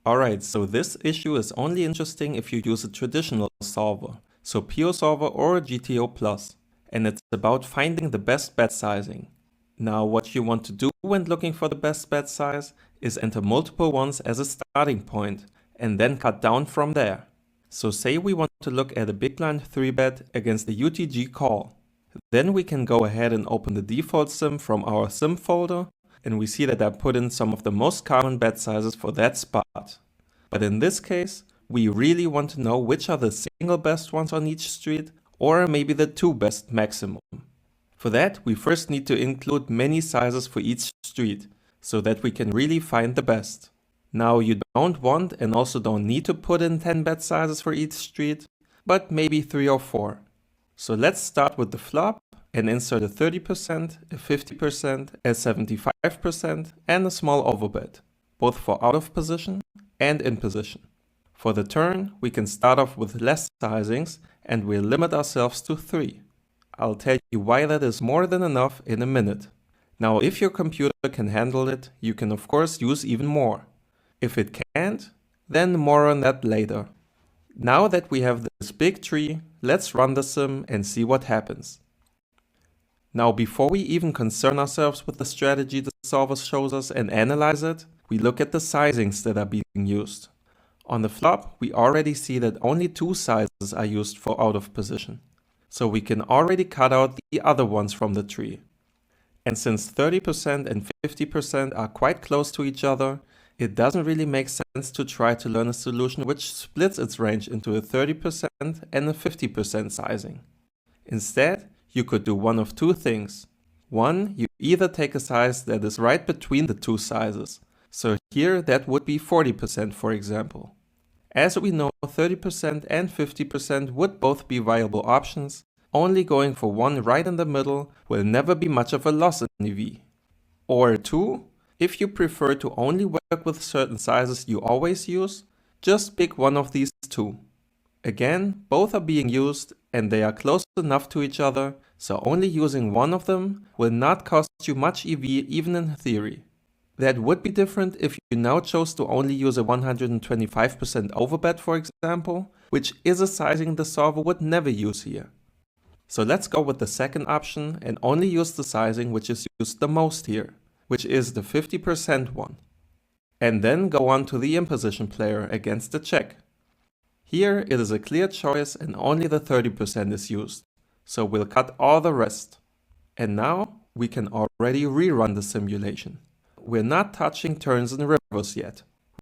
Alright, so this issue is only interesting if you use a traditional solver, so PO solver or GTO+, and it's about finding the best bet sizing. Now what you want to do when looking for the best bet size is enter multiple ones as a starting point and then cut down from there. So say we want to look at a big blind 3-bet against the UTG call. Then we can go ahead and open the default sim from our sim folder, and we see that I put in some of the most common bet sizes for that spot. But in this case, we really want to know which are the single best ones on each street, or maybe the 2 best maximum. For that, we first need to include many sizes for each street, so that we can really find the best. Now you don't want and also don't need to put in 10 bet sizes for each street, but maybe 3 or 4. So let's start with the flop and insert a 30%, a 50%, a 75%, and a small overbet, both for out of position and in position. For the turn, we can start off with less sizings and we'll limit ourselves to 3. I'll tell you why that is more than enough in a minute. Now, if your computer can handle it, you can of course use even more. If it can't, then more on that later. Now that we have this big tree, let's run the sim and see what happens. Now, before we even concern ourselves with the strategy the solver shows us and analyze it, we look at the sizings that are being used. On the flop, we already see that only 2 sizes are used for out of position. So we can already cut out the other ones from the tree. And since 30% and 50% are quite close to each other, it doesn't really make sense to try to learn a solution which splits its range into a 30% and a 50% sizing. Instead, you could do one of 2 things. One, you either take a size that is right between the 2 sizes. So here that would be 40%, for example. As we know, 30% and 50% would both be viable options. Only going for one right in the middle will never be much of a loss in EV. Or 2, if you prefer to only work with certain sizes you always use, just pick one of these 2. Again, both are being used and they are close enough to each other, so only using one of them will not cost you much EV even in theory. That would be different if you now chose to only use a 125% overbet, for example, which is a sizing the solver would never use here. So let's go with the second option and only use the sizing which is used the most here, which is the 50% one. And then go on to the imposition player against the check. Here it is a clear choice and only the 30% is used, so we'll cut all the rest. And now we can already rerun the simulation. We're not touching turns and rivers yet.